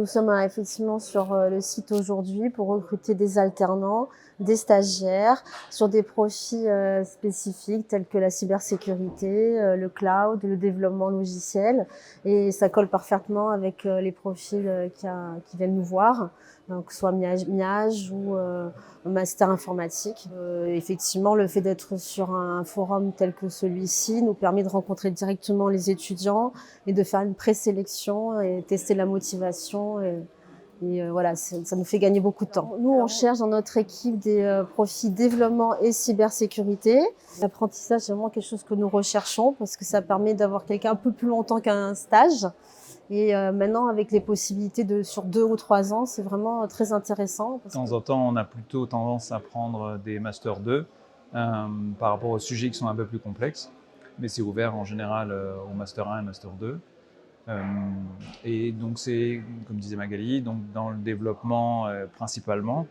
nous sommes effectivement sur le site aujourd'hui pour recruter des alternants, des stagiaires, sur des profils spécifiques tels que la cybersécurité, le cloud, le développement logiciel. Et ça colle parfaitement avec les profils qui viennent nous voir, donc soit MIAGE ou master informatique. Effectivement, le fait d'être sur un forum tel que celui-ci nous permet de rencontrer directement les étudiants et de faire une présélection et tester la motivation. Voilà, ça nous fait gagner beaucoup de temps. Nous, on cherche dans notre équipe des profils développement et cybersécurité. L'apprentissage, c'est vraiment quelque chose que nous recherchons parce que ça permet d'avoir quelqu'un un peu plus longtemps qu'un stage. Et maintenant, avec les possibilités sur 2 ou 3 ans, c'est vraiment très intéressant. De temps en temps, on a plutôt tendance à prendre des Master 2 par rapport aux sujets qui sont un peu plus complexes. Mais c'est ouvert en général au Master 1 et Master 2. Et donc c'est, comme disait Magali, donc dans le développement principalement.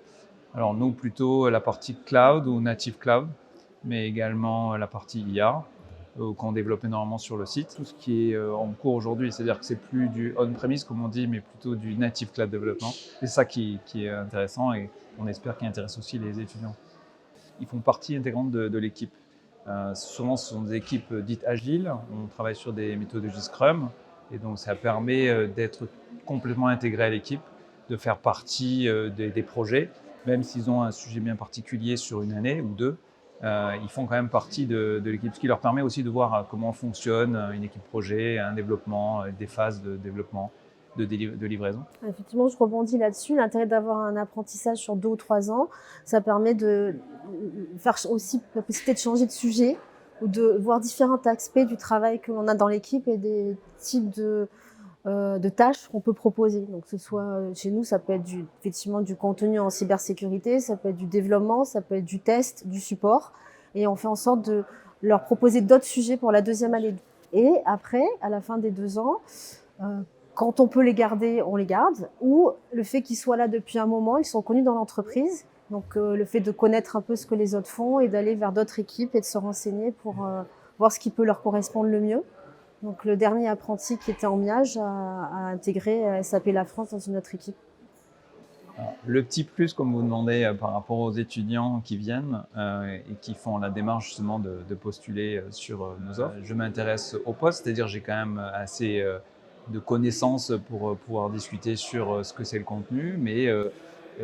Alors nous, plutôt la partie cloud ou native cloud, mais également la partie IA. Qu'on développe énormément sur le site. Tout ce qui est en cours aujourd'hui, c'est-à-dire que c'est plus du on-premise comme on dit, mais plutôt du native cloud development. C'est ça qui est intéressant et on espère qu'il intéresse aussi les étudiants. Ils font partie intégrante de l'équipe. Souvent, ce sont des équipes dites agiles. On travaille sur des méthodologies Scrum et donc ça permet d'être complètement intégré à l'équipe, de faire partie des projets, même s'ils ont un sujet bien particulier sur une année ou 2. Ils font quand même partie de l'équipe, ce qui leur permet aussi de voir comment fonctionne une équipe projet, un développement, des phases de développement, de livraison. Effectivement, je rebondis là-dessus. L'intérêt d'avoir un apprentissage sur 2 ou 3 ans, ça permet de faire aussi la possibilité de changer de sujet ou de voir différents aspects du travail que l'on a dans l'équipe et des types de tâches qu'on peut proposer. Donc, que ce soit chez nous, ça peut être effectivement du contenu en cybersécurité, ça peut être du développement, ça peut être du test, du support. Et on fait en sorte de leur proposer d'autres sujets pour la 2e année. Et après, à la fin des 2 ans, quand on peut les garder, on les garde. Ou le fait qu'ils soient là depuis un moment, ils sont connus dans l'entreprise. Donc, le fait de connaître un peu ce que les autres font et d'aller vers d'autres équipes et de se renseigner pour voir ce qui peut leur correspondre le mieux. Donc, le dernier apprenti qui était en MIAGE a intégré SAP La France dans une autre équipe. Alors, le petit plus, comme vous demandez, par rapport aux étudiants qui viennent et qui font la démarche justement de postuler sur nos offres, je m'intéresse au poste, c'est-à-dire j'ai quand même assez de connaissances pour pouvoir discuter sur ce que c'est le contenu, mais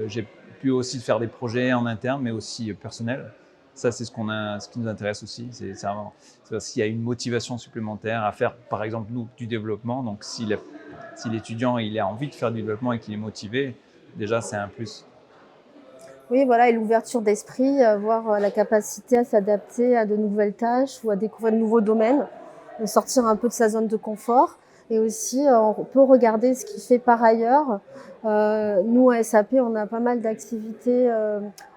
j'ai pu aussi faire des projets en interne, mais aussi personnels. Ça, c'est ce qui nous intéresse aussi. C'est parce qu'il y a une motivation supplémentaire à faire, par exemple, nous, du développement. Donc, si l'étudiant il a envie de faire du développement et qu'il est motivé, déjà, c'est un plus. Oui, voilà, et l'ouverture d'esprit, avoir la capacité à s'adapter à de nouvelles tâches ou à découvrir de nouveaux domaines, de sortir un peu de sa zone de confort. Et aussi, on peut regarder ce qui fait par ailleurs. Nous, à SAP, on a pas mal d'activités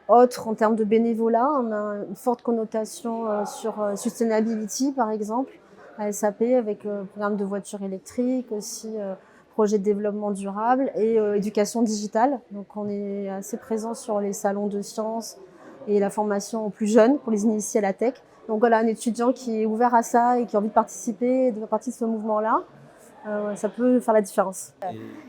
autres en termes de bénévolat. On a une forte connotation sur sustainability, par exemple, à SAP, avec le programme de voitures électriques, aussi projet de développement durable et éducation digitale. Donc, on est assez présent sur les salons de sciences et la formation aux plus jeunes pour les initier à la tech. Donc, voilà, un étudiant qui est ouvert à ça et qui a envie de participer, de faire partie de ce mouvement-là, ça peut faire la différence.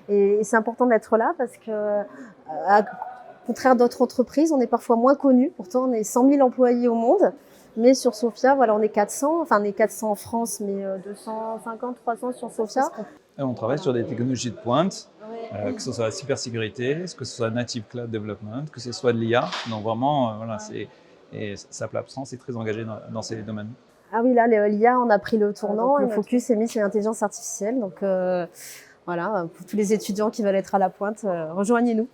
Et c'est important d'être là parce que, au contraire d'autres entreprises, on est parfois moins connus. Pourtant, on est 100 000 employés au monde. Mais sur Sophia, voilà, on est 400. Enfin, on est 400 en France, mais 250, 300 sur Sophia. On travaille sur des technologies de pointe, que ce soit la cybersécurité, que ce soit native cloud development, que ce soit de l'IA. Donc vraiment, voilà, et SAP La France est très engagé dans ces domaines. Ah oui, là, l'IA, on a pris le tournant. Le focus est mis sur l'intelligence artificielle. Donc voilà, pour tous les étudiants qui veulent être à la pointe, rejoignez-nous.